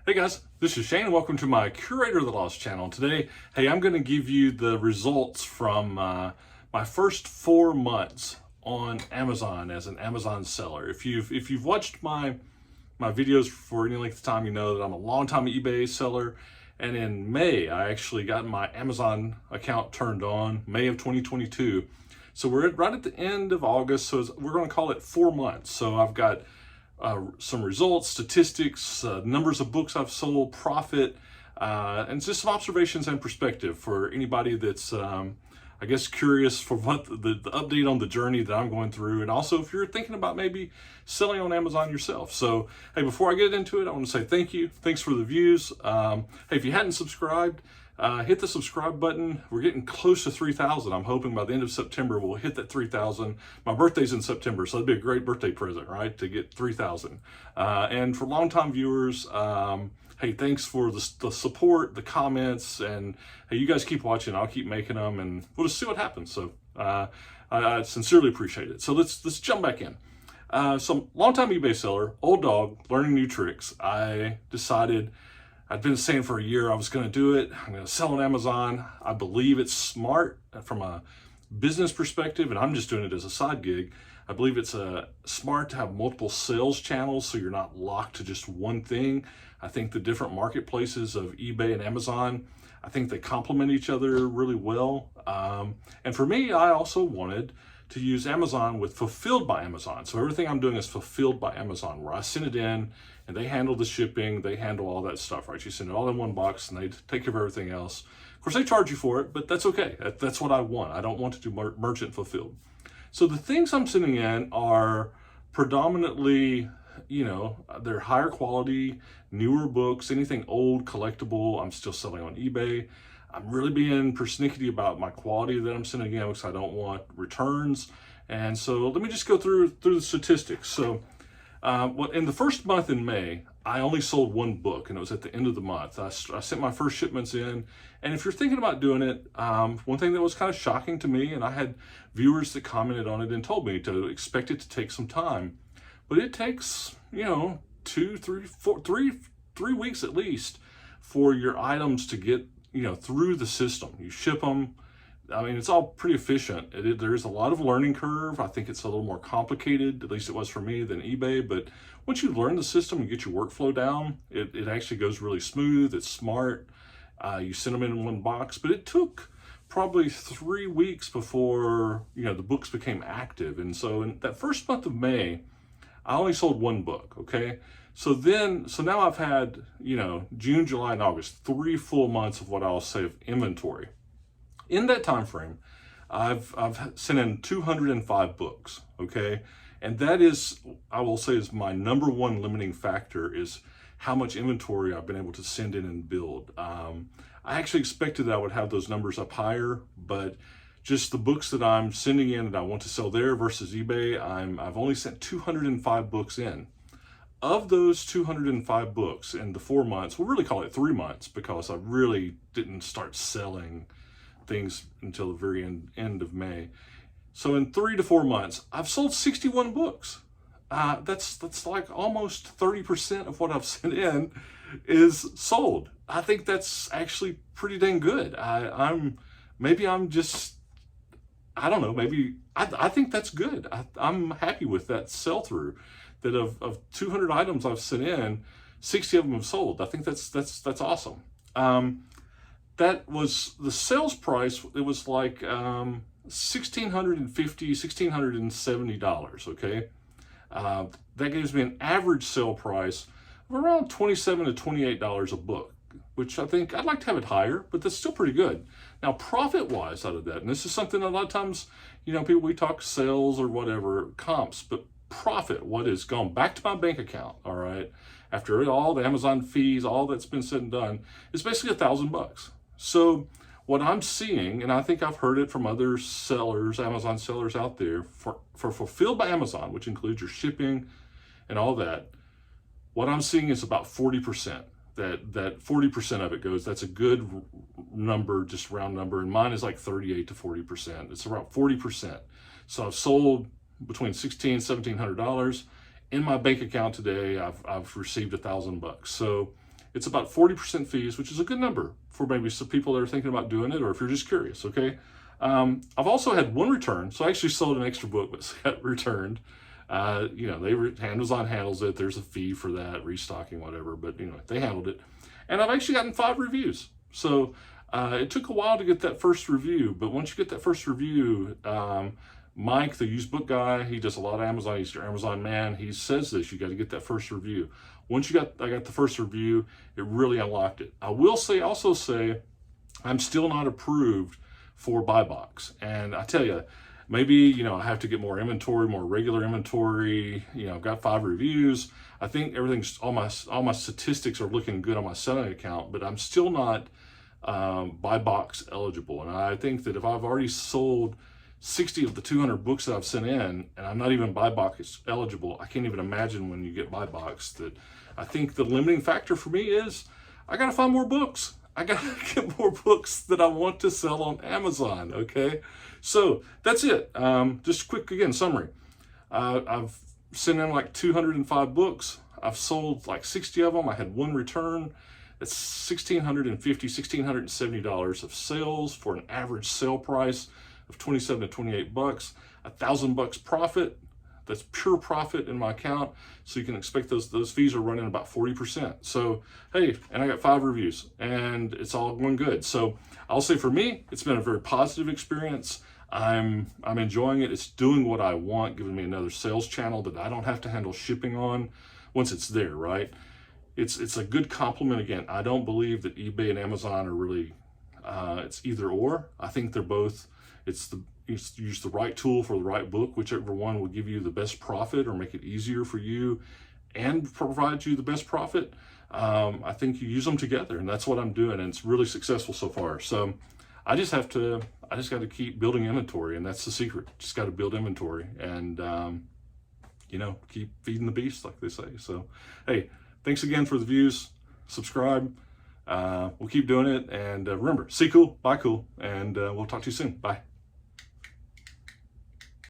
Hey guys, this is Shane and welcome to my Curator of the Lost channel. Today, I'm going to give you the results from my first 4 months on Amazon as an Amazon seller. If you've watched my videos for any length of time, you know that I'm a long-time eBay seller. And in May, I actually got my Amazon account turned on, May of 2022. So we're right at the end of August, so we're going to call it 4 months. So I've got some results, statistics, numbers of books I've sold, profit, and just some observations and perspective for anybody that's, I guess, curious for what the update on the journey that I'm going through, and also if you're thinking about maybe selling on Amazon yourself. So, hey, before I get into it, I want to say thank you. Thanks for the views. Hey, if you hadn't subscribed, hit the subscribe button. We're getting close to 3,000. I'm hoping by the end of September we'll hit that 3,000. My birthday's in September, so that'd be a great birthday present, right? To get 3,000. And for longtime viewers, hey, thanks for the support, the comments, and hey, you guys keep watching. I'll keep making them, and we'll just see what happens. So I sincerely appreciate it. So let's jump back in. So longtime eBay seller, old dog, learning new tricks. I decided. I'd been saying for a year I was going to do it. I'm going to sell on Amazon. I believe it's smart from a business perspective, and I'm just doing it as a side gig. I believe it's smart to have multiple sales channels so you're not locked to just one thing. I think the different marketplaces of eBay and Amazon, I think they complement each other really well. And for me, I also wanted to use Amazon with Fulfilled by Amazon. So everything I'm doing is Fulfilled by Amazon, where I send it in and they handle the shipping, they handle all that stuff, right? You send it all in one box and they take care of everything else. Of course, they charge you for it, but that's okay. That's what I want. I don't want to do merchant fulfilled. So the things I'm sending in are predominantly, they're higher quality, newer books, anything old, collectible, I'm still selling on eBay. I'm really being persnickety about my quality that I'm sending in because I don't want returns. And so let me just go through the statistics. So in the first month in May, I only sold 1 book, and it was at the end of the month. I sent my first shipments in, and if you're thinking about doing it, one thing that was kind of shocking to me, and I had viewers that commented on it and told me to expect it to take some time, but it takes, 2, 3, 4, 3 weeks at least for your items to get through the system. You ship them. I mean, it's all pretty efficient. There's a lot of learning curve. I think it's a little more complicated, at least it was for me, than eBay. But once you learn the system and get your workflow down, it actually goes really smooth. It's smart. You send them in one box. But it took probably 3 weeks before, the books became active. And so in that first month of May, I only sold 1 book, okay? So now I've had, June, July, and August, 3 full months of what I'll say of inventory. In that time frame, I've sent in 205 books, okay? And that is, I will say, is my number one limiting factor is how much inventory I've been able to send in and build. I actually expected that I would have those numbers up higher, but just the books that I'm sending in that I want to sell there versus eBay, I've only sent 205 books in. Of those 205 books in the 4 months, we'll really call it 3 months because I really didn't start selling things until the very end of May. So in 3 to 4 months, I've sold 61 books. That's like almost 30% of what I've sent in is sold. I think that's actually pretty dang good. I don't know, maybe I think that's good. I'm happy with that sell-through. That of 200 items I've sent in, 60 of them have sold. I think that's awesome. That was the sales price. It was like $1,650, $1,670. Okay, that gives me an average sale price of around $27 to $28 a book, which I think I'd like to have it higher, but that's still pretty good. Now, profit-wise out of that, and this is something a lot of times, people, we talk sales or whatever, comps, but profit, what has gone back to my bank account, all right, after all the Amazon fees, all that's been said and done, is basically $1,000. So what I'm seeing, and I think I've heard it from other sellers, Amazon sellers out there, for Fulfilled by Amazon, which includes your shipping and all that, what I'm seeing is about 40%. That 40% of it goes, that's a good number, just round number, and mine is like 38 to 40%. It's around 40%. So I've sold between $1,600 and $1,700. In my bank account today, I've received $1,000. So It's about 40% fees, which is a good number for maybe some people that are thinking about doing it, or if you're just curious, okay? I've also had one return. So I actually sold an extra book, but got returned. You know, Amazon handles it. There's a fee for that, restocking, whatever, but you know, they handled it. And I've actually gotten 5 reviews. So it took a while to get that first review, but once you get that first review, Mike, the used book guy, he does a lot of Amazon. He's your Amazon man. He says this, you got to get that first review. Once I got the first review, it really unlocked it. I will also say, I'm still not approved for buy box. And I tell you, maybe, you know, I have to get more inventory, more regular inventory. You know, I've got 5 reviews. I think all my statistics are looking good on my selling account, but I'm still not buy box eligible. And I think that if I've already sold 60 of the 200 books that I've sent in, and I'm not even buy box eligible, I can't even imagine when you get buy box. That I think the limiting factor for me is I got to find more books. I got to get more books that I want to sell on Amazon, okay? So that's it. Just a quick, again, summary. I've sent in like 205 books. I've sold like 60 of them. I had 1 return. That's $1,650, $1,670 of sales for an average sale price of 27 to 28 bucks, $1,000 profit. That's pure profit in my account. So you can expect those fees are running about 40%. So, hey, and I got 5 reviews and it's all going good. So I'll say for me, it's been a very positive experience. I'm enjoying it. It's doing what I want, giving me another sales channel that I don't have to handle shipping on once it's there, right? It's a good complement. Again, I don't believe that eBay and Amazon are really, it's either or. I think they're both, use the right tool for the right book, whichever one will give you the best profit or make it easier for you and provide you the best profit. I think you use them together, and that's what I'm doing, and it's really successful so far. So I just got to keep building inventory, and that's the secret. Just got to build inventory and, you know, keep feeding the beast, like they say. So, hey, thanks again for the views. Subscribe. We'll keep doing it. And remember, see cool, buy cool, and we'll talk to you soon. Bye.